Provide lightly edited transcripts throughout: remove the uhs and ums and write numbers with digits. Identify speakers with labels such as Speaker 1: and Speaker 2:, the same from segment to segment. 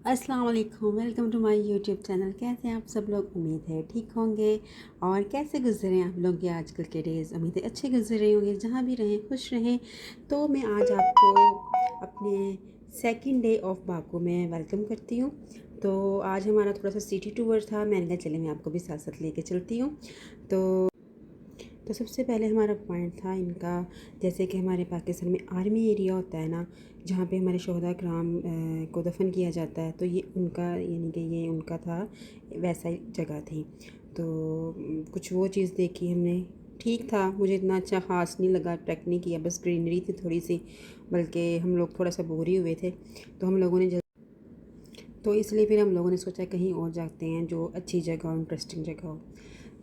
Speaker 1: अस्सलाम वालेकुम, welcome to my YouTube channel. कैसे हैं आप सब लोग? उम्मीद है ठीक होंगे। और कैसे गुजरे आप लोग के आजकल के डेज़? उम्मीद है अच्छे गुजर रहे होंगे, जहाँ भी रहें खुश रहें। तो मैं आज आपको अपने सेकंड डे ऑफ बाकू में वेलकम करती हूँ। तो आज हमारा थोड़ा सा सिटी टूर था, मैंने कहा चले मैं आपको भी साथ साथ लेके चलती हूँ। तो सबसे पहले हमारा पॉइंट था इनका, जैसे कि हमारे पाकिस्तान में आर्मी एरिया होता है ना, जहाँ पे हमारे शोहदा कराम को दफन किया जाता है, तो ये उनका यानी कि ये उनका था, वैसा ही जगह थी। तो कुछ वो चीज़ देखी हमने, ठीक था, मुझे इतना अच्छा ख़ास नहीं लगा, ट्रैक नहीं किया, बस ग्रीनरी थी थोड़ी सी, बल्कि हम लोग थोड़ा सा बोर ही हुए थे। तो हम लोगों ने तो इसलिए फिर हम लोगों ने सोचा कहीं और जाते हैं जो अच्छी जगह हो, इंटरेस्टिंग जगह हो।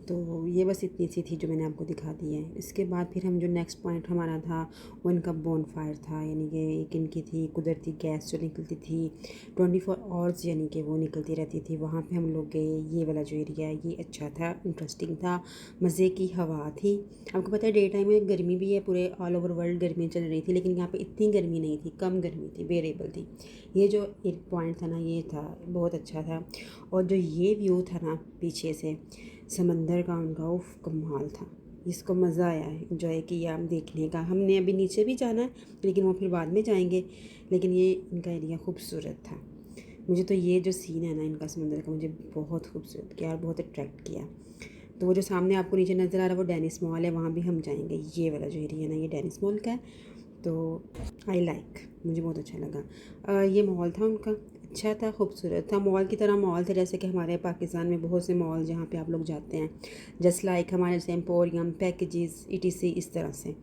Speaker 1: तो ये बस इतनी सी थी जो मैंने आपको दिखा दी है। इसके बाद फिर हम जो नेक्स्ट पॉइंट हमारा था वो इनका बोनफायर था, यानी कि एक इनकी थी कुदरती गैस जो निकलती थी 24 आवर्स, यानी कि वो निकलती रहती थी। वहाँ पे हम लोग गए। ये वाला जो एरिया है ये अच्छा था, इंटरेस्टिंग था, मज़े की हवा थी। आपको पता है डे टाइम में गर्मी भी है, पूरे ऑल ओवर वर्ल्ड गर्मी चल रही थी, लेकिन यहाँ पर इतनी गर्मी नहीं थी, कम गर्मी थी, बेरेबल थी। ये जो एक पॉइंट था ना, ये था बहुत अच्छा था। और जो ये व्यू था ना पीछे से समंदर का, उनका उफ कमाल था। इसको मज़ा आया है, इंजॉय किया देखने का। हमने अभी नीचे भी जाना है, लेकिन वो फिर बाद में जाएंगे। लेकिन ये इनका एरिया खूबसूरत था। मुझे तो ये जो सीन है ना इनका समंदर का, मुझे बहुत खूबसूरत किया और बहुत अट्रैक्ट किया। तो वो जो सामने आपको नीचे नज़र आ रहा है वो डेनिस मॉल है, वहाँ भी हम जाएंगे। ये वाला जो एरिया है ना, ये डेनिस मॉल का है। तो आई लाइक, मुझे बहुत अच्छा लगा। ये मॉल था उनका, अच्छा था, खूबसूरत था, मॉल की तरह मॉल थे जैसे कि हमारे पाकिस्तान में बहुत से मॉल जहाँ पे आप लोग जाते हैं, जस्ट लाइक हमारे जैसे एम्पोरियम, पैकेजेस, ईटीसी, इस तरह से,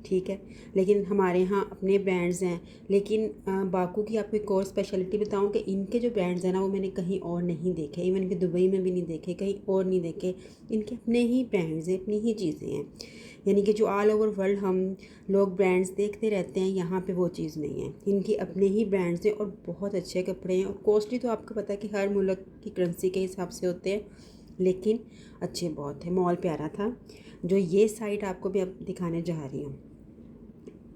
Speaker 1: ठीक है। लेकिन हमारे यहाँ अपने ब्रांड्स हैं। लेकिन बाकू की आपको एक और स्पेशलिटी बताऊँ कि इनके जो ब्रांड्स हैं ना वो मैंने कहीं और नहीं देखे, इवन कि दुबई में भी नहीं देखे, कहीं और नहीं देखे। इनके अपने ही ब्रांड्स हैं, अपनी ही चीज़ें हैं, यानी कि जो ऑल ओवर वर्ल्ड हम लोग ब्रांड्स देखते रहते हैं, यहाँ पे वो चीज़ नहीं है। इनके अपने ही ब्रांड्स हैं और बहुत अच्छे कपड़े हैं। और कॉस्टली तो आपको पता है कि हर मुल्क की करेंसी के हिसाब से होते हैं, लेकिन अच्छे बहुत थे। मॉल प्यारा था। जो ये साइड आपको भी अब दिखाने जा रही हूँ,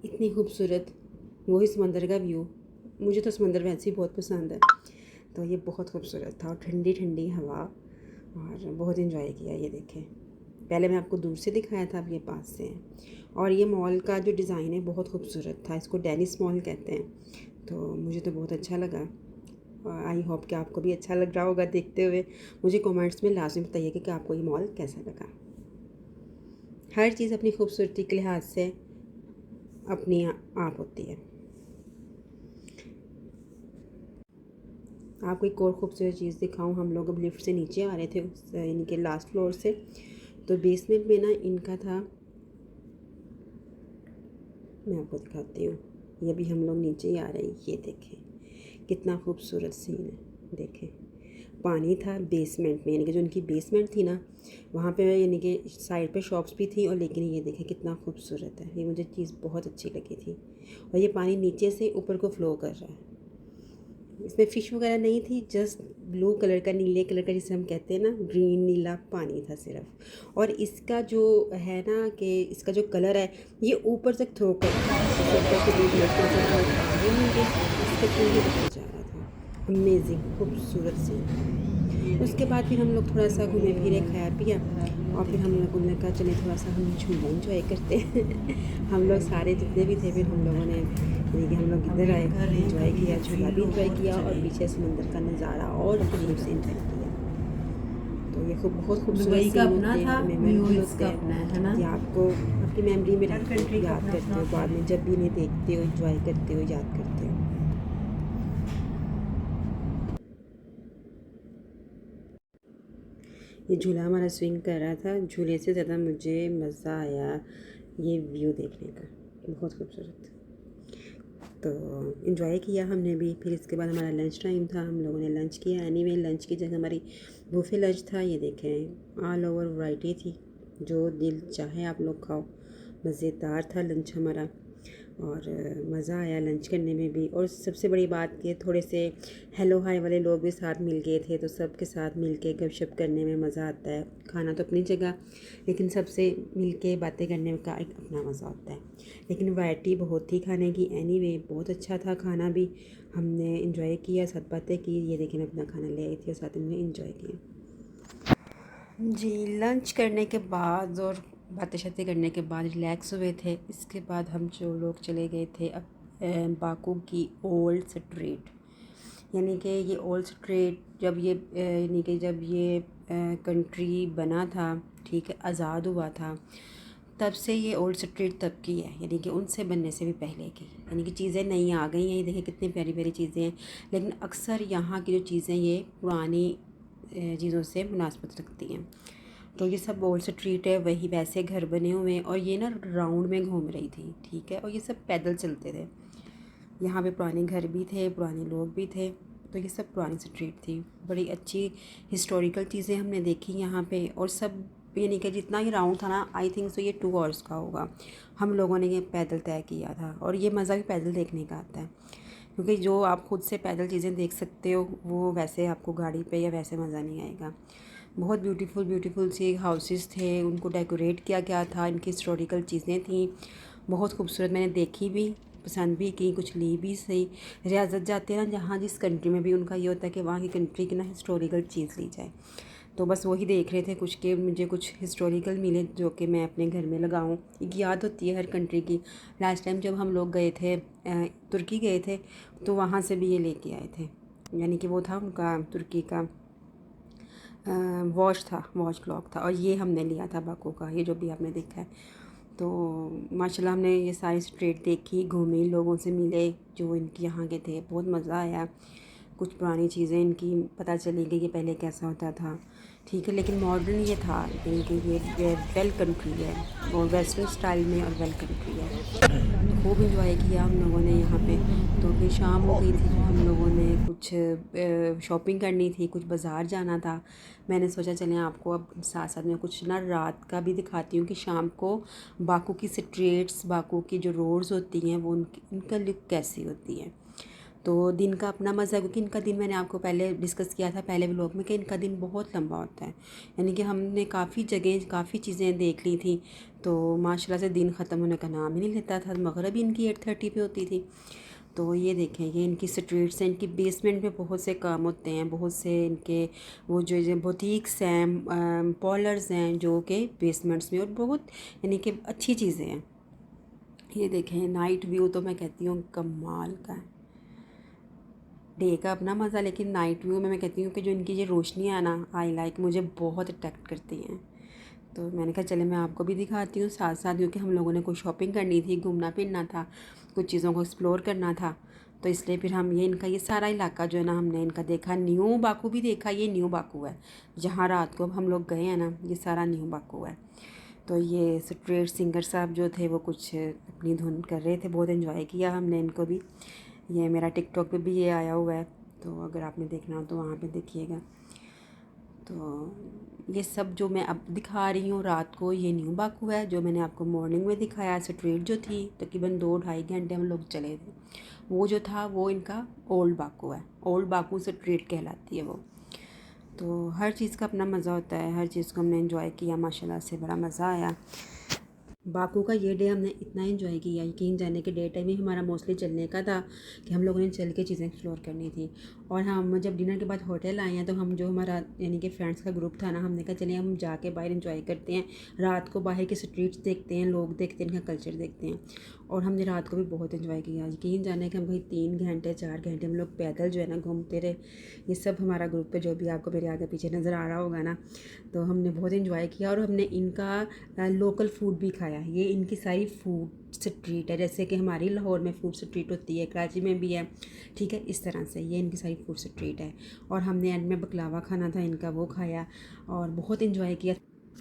Speaker 1: इतनी खूबसूरत, वही समंदर का व्यू। मुझे तो समंदर वैसे ही बहुत पसंद है। तो ये बहुत खूबसूरत था और ठंडी ठंडी हवा, और बहुत इन्जॉय किया। ये देखें, पहले मैं आपको दूर से दिखाया था, अब ये पास से है। और ये मॉल का जो डिज़ाइन है बहुत खूबसूरत था, इसको डेनिस मॉल कहते हैं। तो मुझे तो बहुत अच्छा लगा। आई होप कि आपको भी अच्छा लग रहा होगा देखते हुए। मुझे कमेंट्स में लाजमी बताइए कि आपको ये मॉल कैसा लगा। हर चीज़ अपनी खूबसूरती के लिहाज से अपनी आप होती है। आपको एक और खूबसूरत चीज़ दिखाऊं, हम लोग अब लिफ्ट से नीचे आ रहे थे, यानी कि लास्ट फ्लोर से। तो बेसमेंट में ना इनका था, मैं आपको दिखाती हूँ। ये भी हम लोग नीचे ही आ रहे हैं। ये देखें कितना खूबसूरत सीन है, देखें पानी था बेसमेंट में, यानी कि जो उनकी बेसमेंट थी ना वहाँ पे, यानी कि साइड पे शॉप्स भी थी। और लेकिन ये देखें कितना खूबसूरत है, ये मुझे चीज़ बहुत अच्छी लगी थी। और ये पानी नीचे से ऊपर को फ्लो कर रहा है। इसमें फ़िश वगैरह नहीं थी, जस्ट ब्लू कलर का, नीले कलर का जिसे हम कहते हैं ना, ग्रीन नीला पानी था सिर्फ। और इसका जो है ना कि इसका जो कलर है ये ऊपर तक थ्रो कर रहा है, ऊपर से ब्लू कलर का इसका थ्रू ही ऊपर जा रहा था। अमेजिंग, खूबसूरत सी। उसके बाद फिर हम लोग थोड़ा सा घूमे फिरे, खाया पिया, और फिर हम लोगों ने कहा चले थोड़ा सा हम झूला इंजॉय करते हैं। हम लोग सारे जितने भी थे, फिर हम लोगों ने यानी कि हम लोग इधर आए, इंजॉय किया, झूला भी इंजॉय किया, और पीछे समंदर का नज़ारा और जुनून से इंजॉय किया। तो ये बहुत खूबसूरत सीन होते हैं, मेमोरेबल होते हैं, ये आपको आपकी मेमोरी में रहते हो, याद करते हो बाद में, जब भी इन्हें देखते हो, इंजॉय करते हो, याद करते हो। ये झूला हमारा स्विंग कर रहा था। झूले से ज़्यादा मुझे मज़ा आया ये व्यू देखने का, बहुत खूबसूरत। तो इन्जॉय किया हमने भी। फिर इसके बाद हमारा लंच टाइम था, हम लोगों ने लंच किया। एनीवे लंच की जगह हमारी बुफे लंच था। ये देखें ऑल ओवर वैरायटी थी, जो दिल चाहे आप लोग खाओ। मज़ेदार था लंच हमारा। और मज़ा आया लंच करने में भी। और सबसे बड़ी बात कि थोड़े से हेलो हाय वाले लोग भी साथ मिल गए थे, तो सबके साथ मिल के गपशप करने में मज़ा आता है। खाना तो अपनी जगह, लेकिन सबसे मिल के बातें करने का एक अपना मज़ा होता है। लेकिन वैरायटी बहुत थी खाने की। एनीवे बहुत अच्छा था खाना भी, हमने इंजॉय किया, साथ बातें की। ये देखिए मैं अपना खाना ले आई थी और साथ में इंजॉय किया जी। लंच करने के बाद और बातें शातें करने के बाद रिलैक्स हुए थे। इसके बाद हम जो लोग चले गए थे अब बाकू की ओल्ड स्ट्रीट, यानी कि ये ओल्ड स्ट्रीट जब ये यानी कि जब ये कंट्री बना था, ठीक है, आज़ाद हुआ था, तब से ये ओल्ड स्ट्रीट तब की है, यानी कि उनसे बनने से भी पहले की। यानी कि चीज़ें नई आ गई हैं, ये देखिए कितनी प्यारी प्यारी चीज़ें हैं, लेकिन अक्सर यहाँ की जो चीज़ें ये पुरानी चीज़ों से मुनासबत रखती हैं। तो ये सब ओल्ड स्ट्रीट है, वही वैसे घर बने हुए हैं और ये ना राउंड में घूम रही थी, ठीक है, और ये सब पैदल चलते थे। यहाँ पे पुराने घर भी थे, पुराने लोग भी थे, तो ये सब पुरानी स्ट्रीट थी। बड़ी अच्छी हिस्टोरिकल चीज़ें हमने देखी यहाँ पे। और सब यानी कि जितना ये राउंड था ना, आई थिंक सो ये 2 आवर्स का होगा। हम लोगों ने ये पैदल तय किया था, और ये मज़ा भी पैदल देखने का आता है, क्योंकि जो आप खुद से पैदल चीज़ें देख सकते हो वो वैसे आपको गाड़ी पे या वैसे मज़ा नहीं आएगा। बहुत ब्यूटीफुल ब्यूटीफुल सी हाउसेस थे, उनको डेकोरेट किया गया था, इनकी हिस्टोरिकल चीज़ें थी, बहुत खूबसूरत। मैंने देखी भी, पसंद भी की, कुछ ली भी सही। रियासत जाते हैं ना जहाँ, जिस कंट्री में भी उनका ये होता है कि वहाँ की कंट्री की ना हिस्टोरिकल चीज़ ली जाए। तो बस वही देख रहे थे कुछ के मुझे कुछ हिस्टोरिकल मिले जो कि मैं अपने घर में लगाऊं। एक याद होती है हर कंट्री की। लास्ट टाइम जब हम लोग गए थे तुर्की गए थे, तो वहाँ से भी ये लेके आए थे, यानी कि वो था उनका तुर्की का वॉच था, वॉच क्लॉक था, और ये हमने लिया था बाकू का, ये जो भी आपने देखा है। तो माशाल्लाह हमने ये सारी स्ट्रीट देखी, घूमी, लोगों से मिले जो इनके यहाँ के थे, बहुत मज़ा आया। कुछ पुरानी चीज़ें इनकी पता चली कि ये पहले कैसा होता था, ठीक है, लेकिन मॉडर्न ये था, यानी कि ये वेल कंट्री है और वेस्टर्न स्टाइल में और वेल कंट्री है। तो खूब इंजॉय किया हम लोगों ने यहाँ पे। तो फिर शाम हो गई थी, तो हम लोगों ने कुछ शॉपिंग करनी थी, कुछ बाज़ार जाना था। मैंने सोचा चलें आपको अब साथ साथ में कुछ ना रात का भी दिखाती हूँ कि शाम को बाकू की स्ट्रीट्स, बाकू की जो रोड्स होती हैं वो उनका लुक कैसी होती है। तो दिन का अपना मज़ा है, क्योंकि इनका दिन मैंने आपको पहले डिस्कस किया था पहले व्लॉग में कि इनका दिन बहुत लंबा होता है, यानी कि हमने काफ़ी जगह काफ़ी चीज़ें देख ली थी। तो माशाल्लाह से दिन ख़त्म होने का नाम ही नहीं लेता था। मगरिब इनकी 8:30 पे होती थी। तो ये देखें, ये इनकी स्ट्रीट्स हैं, इनकी बेसमेंट में बहुत से काम होते हैं, बहुत से इनके वो जो बुटीक्स हैं, पार्लर्स हैं जो कि बेसमेंट्स में, और बहुत यानी कि अच्छी चीज़ें हैं। ये देखें नाइट व्यू, तो मैं कहती हूँ कमाल का है। डे का अपना मज़ा, लेकिन नाइट व्यू में मैं कहती हूँ कि जो इनकी ये रोशनियाँ ना, आई लाइक, मुझे बहुत अट्रैक्ट करती हैं। तो मैंने कहा चले मैं आपको भी दिखाती हूँ साथ साथ, क्योंकि हम लोगों ने कोई शॉपिंग करनी थी, घूमना फिरना था, कुछ चीज़ों को एक्सप्लोर करना था। तो इसलिए फिर हम ये इनका ये सारा इलाका जो है ना हमने इनका देखा। न्यू बाकू भी देखा, ये न्यू बाकू है जहाँ रात को हम लोग गए हैं ना, ये सारा न्यू बाकू है। तो ये स्ट्रीट सिंगर साहब जो थे वो कुछ अपनी धुन कर रहे थे, बहुत इन्जॉय किया हमने इनको भी। ये मेरा टिकटॉक पे भी ये आया हुआ है, तो अगर आपने देखना हो तो वहाँ पे देखिएगा। तो ये सब जो मैं अब दिखा रही हूँ रात को, ये न्यू बाकू है। जो मैंने आपको मॉर्निंग में दिखाया स्ट्रीट जो थी, तकरीबन 2-2.5 घंटे हम लोग चले थे, वो जो था वो इनका ओल्ड बाकू है। ओल्ड बाकू स्ट्रीट कहलाती है वो। तो हर चीज़ का अपना मज़ा होता है, हर चीज़ को हमने एंजॉय किया, माशाल्लाह से बड़ा मज़ा आया। बाकू का ये डे हमने इतना एंजॉय किया, यकीन जाने के डे टाइम ही हमारा मोस्टली चलने का था कि हम लोगों ने चल के चीज़ें एक्सप्लोर करनी थी। और हम जब डिनर के बाद होटल आए हैं, तो हम जो हमारा यानी कि फ्रेंड्स का ग्रुप था ना, हमने कहा चलिए हम जाके बाहर एंजॉय करते हैं, रात को बाहर के स्ट्रीट्स देखते हैं, लोग देखते हैं, इनका कल्चर देखते हैं। और हमने रात को भी बहुत इन्जॉय किया। यकीन जाने कि हम कहीं 3-4 घंटे हम लोग पैदल जो है ना घूमते रहे। ये सब हमारा ग्रुप है, जो भी आपको मेरे आगे पीछे नज़र आ रहा होगा ना। तो हमने बहुत इन्जॉय किया, और हमने इनका लोकल फूड भी खाया। ये इनकी सारी फूड स्ट्रीट है, जैसे कि हमारी लाहौर में फूड स्ट्रीट होती है, कराची में भी है, ठीक है, इस तरह से ये इनकी सारी फूड स्ट्रीट है। और हमने एंड में बकलावा खाना था इनका, वो खाया और बहुत इन्जॉय किया।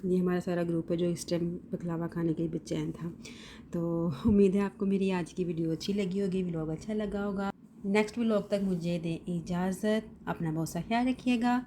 Speaker 1: ये हमारा सारा ग्रुप है जो इस टाइम बकलावा खाने के लिए बेचैन था। तो उम्मीद है आपको मेरी आज की वीडियो अच्छी लगी होगी, व्लॉग अच्छा लगा होगा। नेक्स्ट व्लॉग तक मुझे दें इजाज़त, अपना बहुत सा ख्याल रखिएगा।